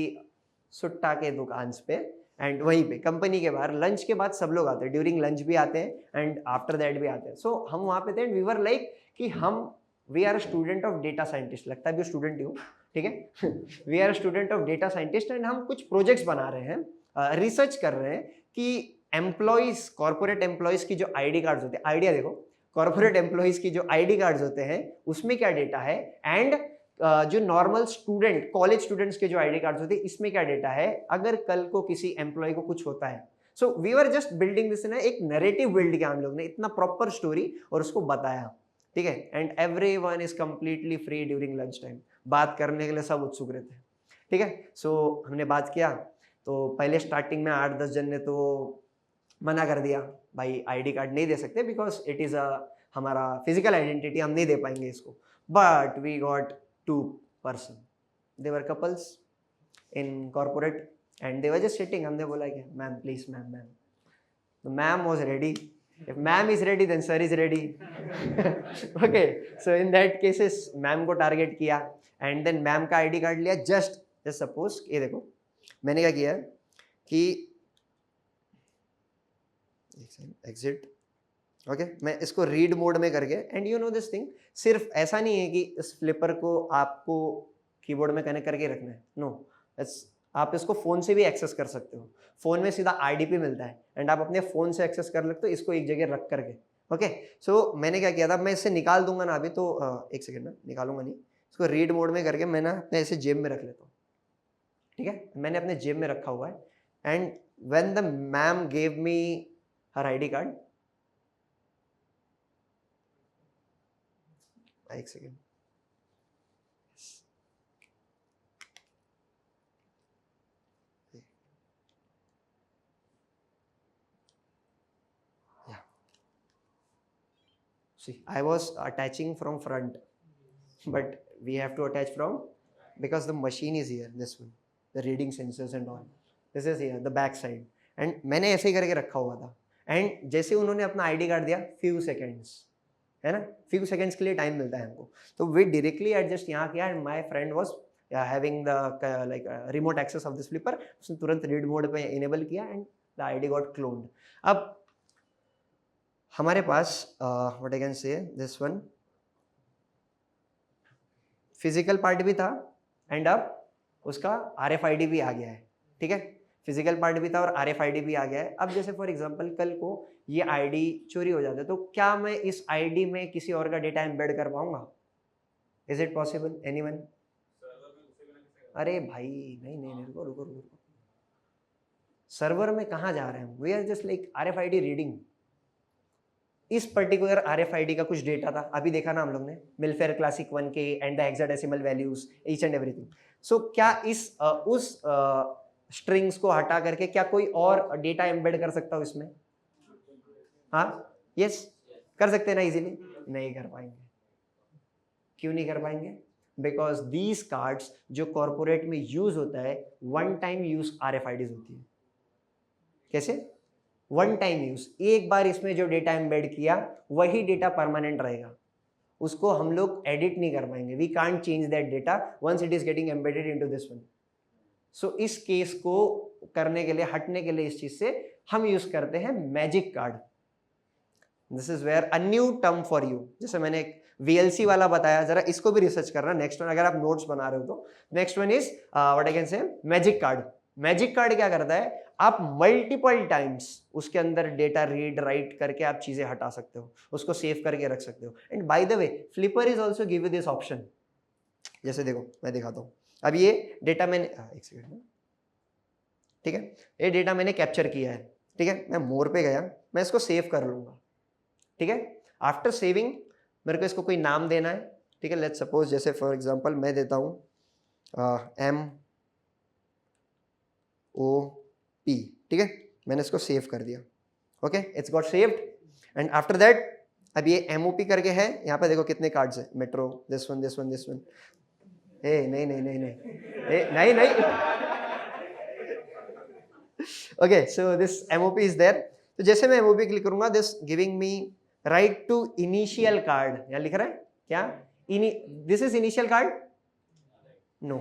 सुट्टा के दुकान पे, एंड वहीं पे कंपनी के बाहर लंच के बाद सब लोग आते हैं, ड्यूरिंग लंच भी आते हैं एंड आफ्टर दैट भी आते हैं. सो हम वहाँ पे थे एंड वी वर लाइक कि हम we are student of data scientist, लगता है भी स्टूडेंट ही हूँ, ठीक है. We are student of data scientist and हम कुछ प्रोजेक्ट्स बना रहे हैं, रिसर्च कर रहे हैं कि एम्प्लॉइज, कॉर्पोरेट एम्प्लॉइज की जो आईडी कार्ड्स होते हैं, आइडिया देखो, कॉर्पोरेट एम्प्लॉइज की जो आईडी कार्ड्स होते हैं उसमें क्या डेटा है, एंड जो नॉर्मल स्टूडेंट, कॉलेज स्टूडेंट्स के जो आईडी कार्ड्स होते हैं इसमें क्या डेटा है अगर कल को किसी एम्प्लॉय को कुछ होता है. So we were just building this ना, एक नैरेटिव बिल्ड किया हम लोग ने, इतना प्रॉपर स्टोरी, और उसको बताया. ठीक है, and everyone is completely free during lunch time. बात करने के लिए सब उत्सुक रहते हैं. ठीक है, सो हमने बात किया. तो पहले स्टार्टिंग में 8-10 जन ने तो मना कर दिया, भाई आईडी कार्ड नहीं दे सकते बिकॉज इट इज हमारा फिजिकल आइडेंटिटी, हम नहीं दे पाएंगे इसको. But we got 2 person, they were couples in corporate and they were just sitting. हमने बोला कि ma'am please, ma'am. The ma'am was ready. If ma'am is ready then sir is ready. Okay, so in that cases ma'am को टारगेट किया एंड देन मैम का आईडी कार्ड लिया. जस्ट सपोज ये देखो मैंने क्या किया कि एग्जिट. ओके, मैं इसको रीड मोड में करके, and you know this thing, सिर्फ ऐसा नहीं है कि इस फ्लिपर को आपको कीबोर्ड में कनेक्ट करके रखना है. नो, आप इसको फोन से भी एक्सेस कर सकते हो. फोन में सीधा IDP मिलता है एंड आप अपने फोन से एक्सेस कर सकते हो इसको एक जगह रख करके. ओके, सो मैंने क्या किया था, मैं इसे निकाल दूंगा ना अभी, तो एक सेकेंड में निकालूंगा नहीं, इसको रीड मोड में करके मैं ना अपने ऐसे जेब में रख लेता हूँ. ठीक है, मैंने अपने जेब में रखा हुआ है, and when the ma'am gave me her ID card, एक second, see I was attaching from front, but we have to attach from, because the machine is here, this one, the reading sensors and all, this is here the back side, and मैंने ऐसे ही करके रखा हुआ था. एंड जैसे उन्होंने अपना आईडी कार्ड दिया, फ्यू सेकेंड्स है ना, फ्यू सेकेंड्स के लिए टाइम मिलता है हमको, तो वी डायरेक्टली एडजस्ट यहाँ किया, and my friend was having the like remote access of this Flipper, उसने तुरंत रीड मोड पे इनेबल किया and the ID got cloned. अब हमारे पास what I can say, this one physical part भी था एंड अब उसका RFID भी आ गया है. ठीक है, फिजिकल पार्ट भी था और RFID भी आ गया है. अब जैसे फॉर एग्जांपल कल को ये आईडी चोरी हो जाता है, तो क्या मैं इस आईडी में किसी और का डेटा एम्बेड कर पाऊंगा? Is it possible? एनीवन? अरे भाई नहीं, रुको. सर्वर में कहाँ जा रहे हैं, we are just like RFID reading. इस पर्टिकुलर RFID का कुछ डेटा था, अभी देखा ना हम लोग ने, मिलफेयर classic 1 K and the hexadecimal values each and everything. So क्या उस स्ट्रिंग्स को हटा करके क्या कोई और डेटा एम्बेड कर सकता हूँ इसमें? हाँ, यस, कर सकते हैं ना इजीली? नहीं कर पाएंगे। क्यों नहीं कर पाएंगे? बिकॉज दीज कार्ड्स जो कॉर्पोरेट में यूज होता है, वन टाइम यूज RFIDs होती है। कैसे? वन टाइम यूज, एक बार इसमें जो डेटा एम्बेड किया वही डेटा परमानेंट रहेगा, उसको हम लोग एडिट नहीं कर पाएंगे। We can't change that data once it is getting embedded into this one. So इस केस को करने के लिए, हटने के लिए इस चीज से हम यूज करते हैं magic card. This is where a new term for you. जैसे मैंने एक VLC वाला बताया, जरा इसको भी रिसर्च करना। नेक्स्ट वन, अगर आप नोट्स बना रहे हो तो next one is what I can से मैजिक कार्ड। मैजिक कार्ड क्या करता है, आप मल्टीपल टाइम्स उसके अंदर डेटा रीड राइट करके आप चीजें हटा सकते हो, उसको सेव करके रख सकते हो। And bye the way flipper is also give you this option. जैसे देखो मैं दिखाता हूँ, अब ये डेटा मैंने एक सेकंड, ठीक है, ये डेटा मैंने कैप्चर किया है, ठीक है, मैं मोर पे गया, मैं इसको सेव कर लूंगा, ठीक है। आफ्टर सेविंग मेरे को इसको कोई नाम देना है, ठीक है। लेट्स सपोज जैसे फॉर एग्जांपल मैं देता हूँ MOP, ठीक है, मैंने इसको सेव कर दिया, okay, it's got saved. And after that अब ये MOP करके है, यहाँ पे देखो कितने कार्ड्स है, metro, this one this one this one. ए नहीं नहीं नहीं नहीं नहीं नहीं okay, so this MOP is there. तो जैसे मैं MOP क्लिक करूंगा, this giving me write to initial card, यहाँ लिख रहा है क्या, this is initial card, no,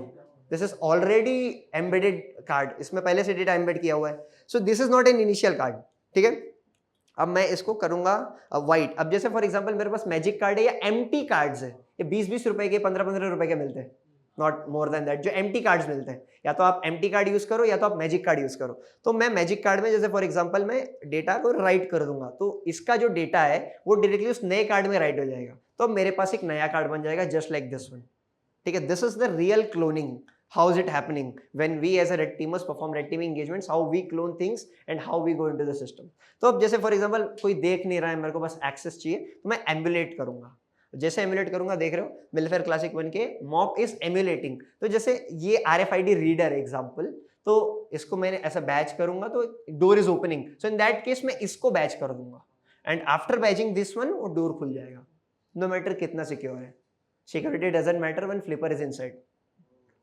this is already embedded card, इसमें पहले से डेटा एम्बेड किया हुआ है। So this is not an initial card, ठीक है। अब मैं इसको करूंगा वाइट। अब जैसे फॉर एग्जांपल मेरे पास मैजिक कार्ड है या एम्प्टी कार्ड्स है, ये 20-20 रुपए के, 15-15 रुपए के मिलते हैं, नॉट मोर देन दैट, जो एम्प्टी कार्ड्स मिलते हैं। या तो आप एम्प्टी कार्ड यूज करो या तो आप मैजिक कार्ड यूज करो। तो मैं मैजिक कार्ड में जैसे फॉर एग्जांपल मैं डेटा को राइट कर दूंगा, तो इसका जो डेटा है वो डायरेक्टली उस नए कार्ड में राइट हो जाएगा। तो मेरे पास एक नया कार्ड बन जाएगा जस्ट लाइक दिस वन, ठीक है। This is the real cloning. How is it happening when we as a red teamers perform red teaming engagements? How we clone things and how we go into the system. तो अब जैसे फॉर एग्जांपल कोई देख नहीं रहा है, मेरे को बस एक्सेस चाहिए, तो मैं एम्युलेट करूंगा। जैसे एम्युलेट करूंगा, देख रहे हो मिलफेयर क्लासिक 1 के मॉप इज एम्युलेटिंग। तो जैसे ये RFID रीडर एग्जांपल, तो इसको मैंने ऐसा बैच करूंगा तो door is opening, so in that case मैं इसको बैच कर दूंगा and after badging this one वो डोर खुल जाएगा, नो मैटर कितना सिक्योर है। Security doesn't matter when Flipper is inside,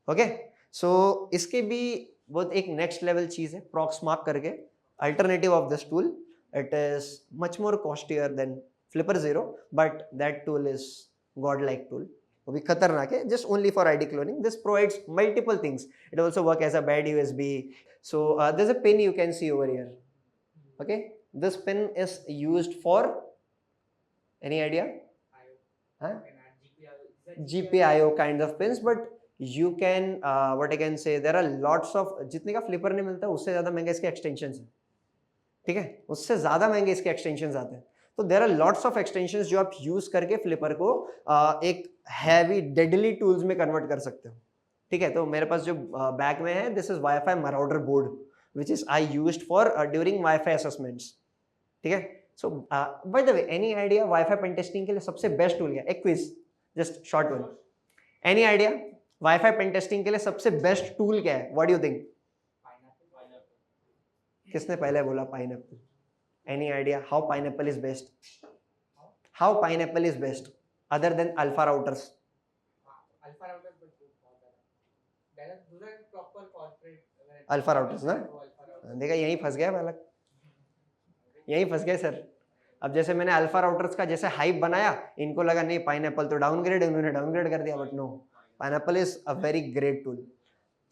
okay. So इसके भी बहुत एक नेक्स्ट लेवल चीज है, प्रॉक्समार्क करके, alternative of this tool. It is much more costlier than Flipper 0, but that tool is god like tool, वो भी खतरनाक है, just only for ID cloning. This provides multiple things, it also work as a bad USB। So there's a pin you can see over here, okay, this pin is used for any idea, huh? GPIO kind of pins, but you can what I can say, there are lots of, जितने का फ्लिपर नहीं मिलता उससे ज्यादा महंगा इसके एक्सटेंशंस हैं, ठीक है, उससे ज्यादा महंगे इसके एक्सटेंशंस आते हैं। तो there are lots of extensions जो आप यूज करके फ्लिपर को एक हैवी डेडली टूल्स में कन्वर्ट कर सकते हो, ठीक है। तो मेरे पास जो बैक में है, this is WiFi marauder board which is I used for during WiFi assessments, ठीक है। So by the way, any idea WiFi pen testing के लिए सबसे बेस्ट टूल क्या है? एक quiz, just short one, any idea WiFi pen testing के लिए सबसे बेस्ट टूल क्या है? What do you think? किसने पहले बोला pineapple? Any idea how pineapple is best? How pineapple is best other than alpha routers? Alpha routers ना, देखा, यहीं फंस गया बालक, यहीं फंस गए सर। अब जैसे मैंने अल्फा राउटर्स का जैसे हाइप बनाया, इनको लगा नहीं पाइनएप्पल तो डाउनग्रेड है, उन्होंने डाउनग्रेड कर दिया, but no, pineapple is a very great tool.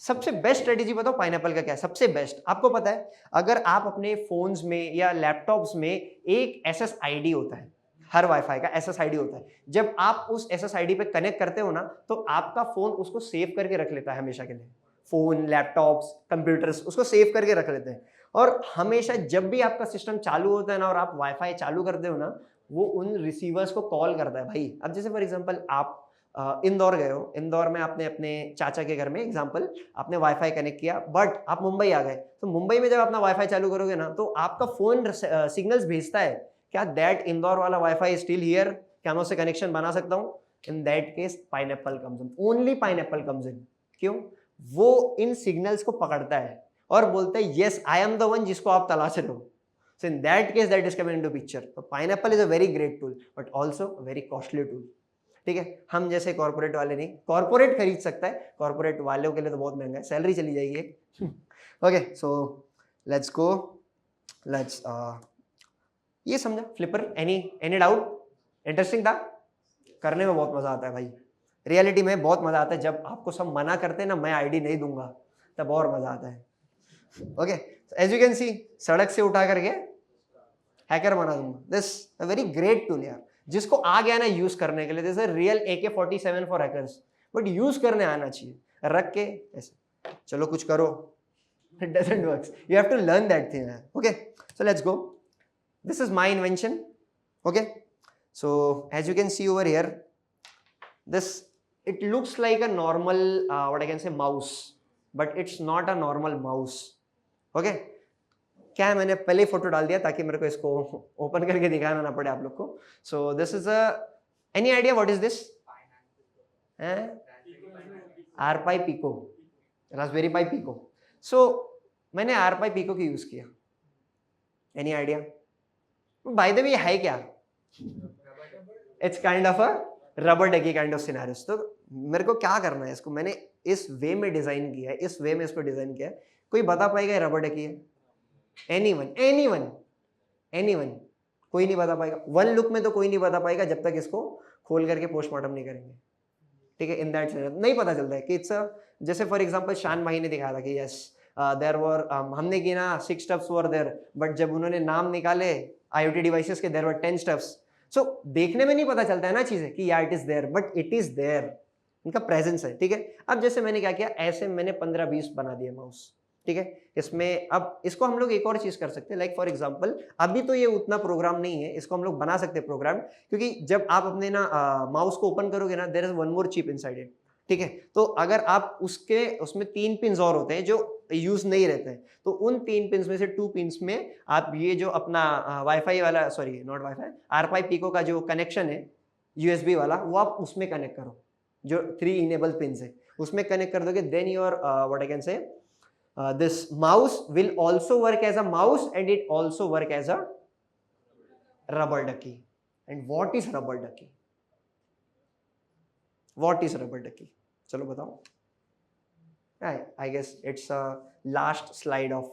सबसे बेस्ट स्ट्रेटेजी बताओ पाइनएप्पल का क्या है? सबसे बेस्ट आपको पता है, अगर आप अपने फोन्स में या लैपटॉप्स में एक SSID होता है, हर वाईफाई का SSID होता है, जब आप उस SSID पे कनेक्ट करते हो ना, तो आपका फोन उसको सेव करके रख लेता है हमेशा के लिए। फोन, लैपटॉप्स, कंप्यूटर्स उसको सेव करके रख लेते हैं, और हमेशा जब भी आपका सिस्टम चालू होता है ना और आप वाईफाई चालू करते हो ना, वो उन रिसीवर्स को कॉल करता है भाई। अब जैसे फॉर एग्जांपल आप इंदौर गए हो, इंदौर में आपने अपने चाचा के घर में एग्जांपल आपने वाईफाई कनेक्ट किया, बट आप मुंबई आ गए, तो मुंबई में जब अपना वाईफाई चालू करोगे ना तो आपका फोन सिग्नल्स भेजता है, क्या दैट इंदौर वाला वाईफाई स्टिल हियर, क्या मैं उससे कनेक्शन बना सकता हूँ? इन that case pineapple comes in, only pineapple comes in. क्यों? वो इन सिग्नल्स को पकड़ता है और बोलता है yes I am the one जिसको आप तलाश रहे हो। So in that case that is coming into picture. So Pineapple is a very great tool but also a very costly tool. ठीक है, हम जैसे कॉर्पोरेट वाले नहीं, कॉर्पोरेट खरीद सकता है, कॉर्पोरेट वालों के लिए तो बहुत महंगा है, सैलरी चली जाएगी। Okay, so let's go, let's ये समझा फ्लिपर? Any doubt? इंटरेस्टिंग था, करने में बहुत मजा आता है भाई, रियलिटी में बहुत मजा आता है। जब आपको सब मना करते हैं ना मैं आईडी नहीं दूंगा, तब और मजा आता है। Okay, as you can see सड़क से उठा करके हैकर बना दूंगा। This a very great tool यार, जिसको आ गया ना यूज करने के लिए, this is real AK-47 for hackers, but use करने आना चाहिए, रख के ऐसे चलो कुछ करो, it doesn't work, you have to learn that thing. Okay, so let's go, this is my invention. Okay, so as you can see over here, this it looks like a normal what I can say mouse, but it's not a normal mouse. Okay, क्या है, मैंने पहले ही फोटो डाल दिया ताकि मेरे को इसको ओपन करके दिखाना ना पड़े आप लोग को। So this is a, any idea what is this? RPi Pico, Raspberry Pi Pico. So मैंने आरपाई पिको की यूज किया, any idea? By the way है क्या? It's kind of a rubber ducky kind of scenarios. तो मेरे को क्या करना है, इसको मैंने इस वे में डिजाइन किया है, इस वे में इसको डिजाइन किया है। कोई बता पाएगा ये रबर डकी है? Anyone, anyone, anyone? कोई नहीं बता पाएगा। वन लुक में तो कोई नहीं बता पाएगा जब तक इसको खोल करके पोस्टमार्टम नहीं करेंगे। ठीक है, इन दैट सेंस नहीं पता चलता है कि इट्स जैसे फॉर एग्जांपल शान भाई ने दिखाया था कि यस देयर वर, हमने गिना 6 स्टेप्स वर देयर, बट जब उन्होंने नाम निकाले IoT डिवाइसेस के, देयर वर 10 स्टेप्स। सो देखने में नहीं पता चलता है ना चीजें कि या it is there, but it is there, इनका प्रेजेंस है। ठीक है, अब जैसे मैंने क्या किया, ऐसे मैंने 15-20 बना दिए माउस। ठीक है, इसमें अब इसको हम लोग एक और चीज कर सकते हैं, लाइक फॉर एग्जांपल अभी तो ये उतना प्रोग्राम नहीं है, इसको हम लोग बना सकते हैं प्रोग्राम, क्योंकि जब आप अपने ना माउस को ओपन करोगे ना, there is one more chip inside it. ठीक है, तो अगर आप उसमें 3 पिन्स और होते हैं जो यूज नहीं रहते हैं, तो उन 3 पिन्स में से 2 पिन्स में आप ये जो अपना वाईफाई वाला, सॉरी नॉट वाईफाई, आरपाई पिको का जो कनेक्शन है USB वाला, वो आप उसमें कनेक्ट करो, जो 3 इनेबल पिन्स है उसमें कनेक्ट कर दोगे, then your what I can say this mouse will also work as a mouse and it also work as a rubber ducky. And what is rubber ducky? What is rubber ducky? चलो बताओ। I guess it's a last slide of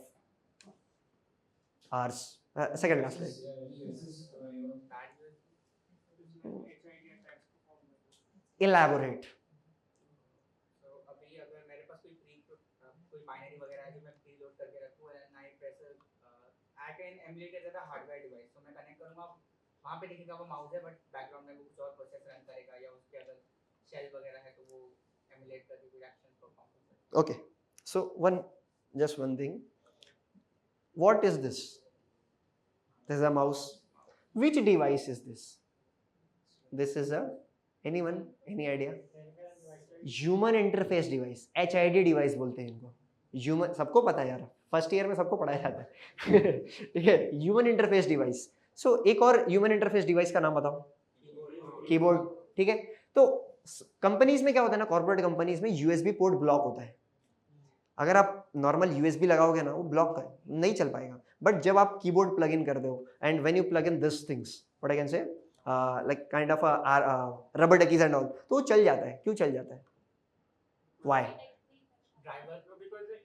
ours, second last slide. Elaborate. अभी अगर मेरे पास कोई बाइनरी वगैरह है जो मैं प्रीलोड करके रखूं and I press I can emulate as a hardware device, तो मैं कनेक्ट करूंगा, वहां पे दिखेगा वो माउस है, बट बैकग्राउंड में कुछ और प्रोसेस रन करेगा, या उसके अगर शेल वगैरह है तो वो एमुलेट करके कोई एक्शन परफॉर्म करेगा। Okay, so just one thing, what is this? This is a mouse. Which device is this? This is a, anyone, any idea? Human interface device, HID device बोलते हैं इनको। ह्यूमन, सबको पता है यार, फर्स्ट ईयर में सबको पढ़ाया जाता है। ठीक है, ह्यूमन इंटरफेस डिवाइस। सो एक और ह्यूमन इंटरफेस डिवाइस का नाम बताओ। कीबोर्ड। ठीक है, तो कंपनीज में क्या होता है ना, कॉर्पोरेट कंपनीज में USB पोर्ट ब्लॉक होता है। अगर आप नॉर्मल USB लगाओगे ना, वो ब्लॉक नहीं चल पाएगा, बट जब आप कीबोर्ड प्लग इन कर दो, and when you plug in this things, what I can say like kind of rubber duckies and all, तो वो चल जाता है। क्यों चल जाता है? Why? Driver, because they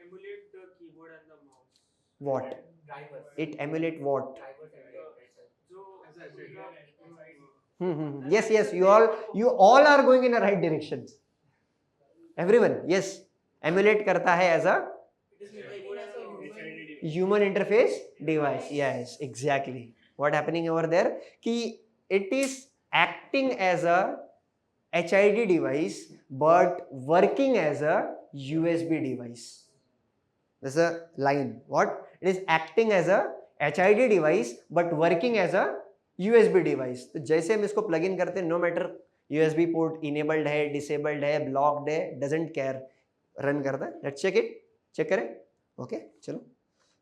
emulate the keyboard and the mouse. What? Driver, It emulate what? Driver So Yes, you all are going in the right direction. Everyone, yes, emulate करता है as a human interface device. Yes, exactly. What happening over there? कि it is acting as a HID device but working as a USB device. There's a line. What? It is acting as a HID device but working as a USB device. तो जैसे हम इसको प्लग इन करते हैं, no matter USB port enabled है, डिसेबल्ड है, ब्लॉक्ड है, डजेंट केयर, रन करता है. Let's check it. चेक करें. ओके चलो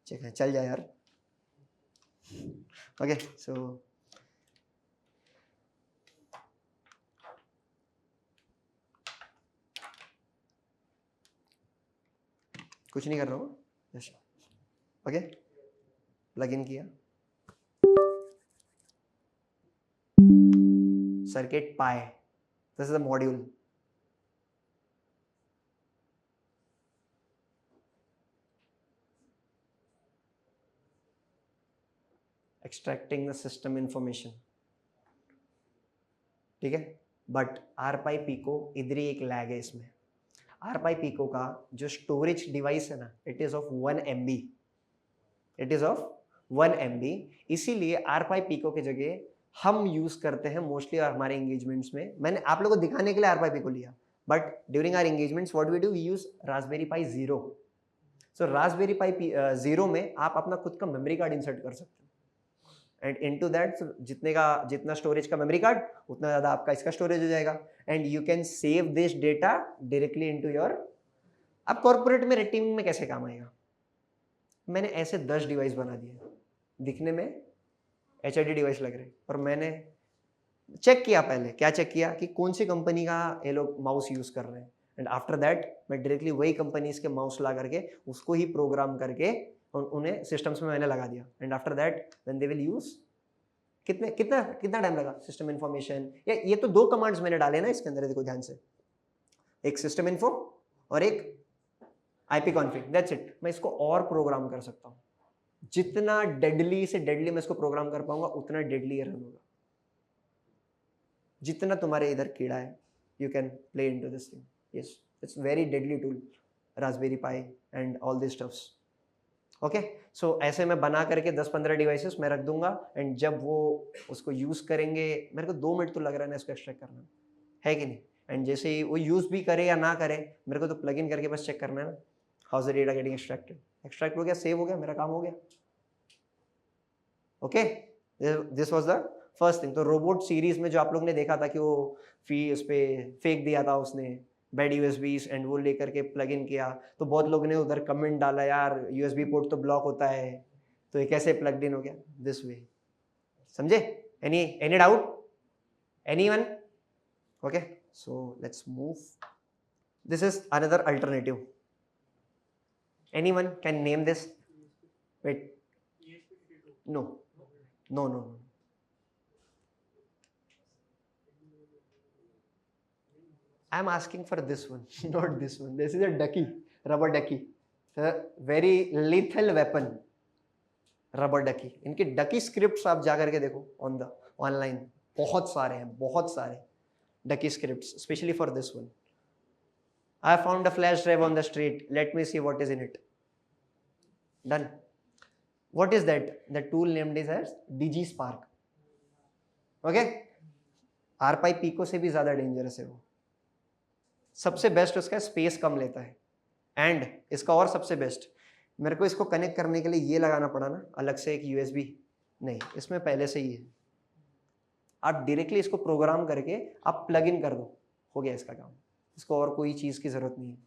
चेक है, चल जाए यार. ओके सो कुछ नहीं कर रहा हूँ. ओके प्लग इन किया. circuit pi, this is the module. Extracting the system information. ठीक है. बट आर पाई पिको इधर ही एक लैग है इसमें. आर पाई पिको का जो स्टोरेज डिवाइस है ना, it is of 1 MB. It is of 1 MB. इसीलिए आर पाई पिको की जगह हम यूज करते हैं मोस्टली हमारे एंगेजमेंट्स में. मैंने आप लोगों को दिखाने के लिए आर पाई पिको लिया, but during our engagements what we do, we use Raspberry Pi 0. So Raspberry Pi 0 में आप अपना खुद का मेमोरी कार्ड इंसर्ट कर सकते हैं. एंड इनटू दैट जितना स्टोरेज का मेमोरी कार्ड उतना ज़्यादा आपका इसका स्टोरेज हो जाएगा. And you can save this data directly into your. अब कॉर्पोरेट में रेड टीमिंग में कैसे काम आएगा. मैंने ऐसे 10 डिवाइस बना दिए, दिखने में HID डिवाइस लग रहे, और मैंने चेक किया. पहले क्या चेक किया कि कौन सी कंपनी का ये लोग माउस यूज़ कर रहे हैं. एंड आफ्टर दैट मैं डायरेक्टली वही कंपनीज के माउस ला करके उसको ही प्रोग्राम करके उन्हें सिस्टम्स में मैंने लगा दिया. And after that when they will use, कितना टाइम लगा. सिस्टम इन्फॉर्मेशन, ये तो 2 कमांड्स मैंने डाले ना इसके अंदर, देखो ध्यान से. एक सिस्टम इन्फो और एक IP कॉन्फिग. That's it. मैं इसको और प्रोग्राम कर सकता हूँ. जितना डेडली से डेडली मैं इसको प्रोग्राम कर पाऊंगा उतना डेडली रन होगा. जितना तुम्हारे इधर कीड़ा है, you can play into this thing. Yes, it's very deadly tool, Raspberry pi and all this stuffs. Okay so ऐसे मैं बना करके 10-15 डिवाइसेस मैं रख दूंगा. एंड जब वो उसको यूज करेंगे, मेरे को 2 मिनट तो लग रहा है ना इसको एक्सट्रैक्ट करना, है कि नहीं. एंड जैसे ही वो यूज भी करे या ना करे, मेरे को तो प्लग इन करके बस चेक करना है ना, how is the data getting extracted. Extract हो गया, सेव हो गया, मेरा काम हो गया. Okay this was the first thing. तो रोबोट सीरीज में जो आप लोग ने देखा था कि वो उस पर फेंक दिया था उसने बेड USBs, एंड वो लेकर के प्लग इन किया, तो बहुत लोगों ने उधर कमेंट डाला, यार USB पोर्ट तो ब्लॉक होता है, तो ये कैसे प्लग इन हो गया. This way. समझे. Any doubt, anyone. Okay so let's move. This is another alternative. Anyone can name this? Wait. No. I'm asking for this one, not this one. This is a ducky, rubber ducky. It's a very lethal weapon. Rubber ducky. इनके ducky scripts आप जा करके देखो online. बहुत सारे ducky scripts, especially for this one. I found a flash drive on the street. Let me see what is in it. Done. What is that? The tool named is as DigiSpark. Okay? RPi Pico से भी ज़्यादा डेंजरस है वो. सबसे बेस्ट उसका स्पेस कम लेता है. एंड इसका और सबसे बेस्ट, मेरे को इसको कनेक्ट करने के लिए ये लगाना पड़ा ना अलग से एक USB. नहीं, इसमें पहले से ही है. आप डायरेक्टली इसको प्रोग्राम करके आप प्लग इन कर दो, हो गया इसका काम. इसको और कोई चीज़ की ज़रूरत नहीं है.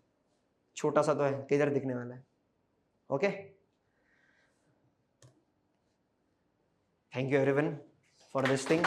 छोटा सा तो है, किधर दिखने वाला है. Okay, thank you everyone for this thing.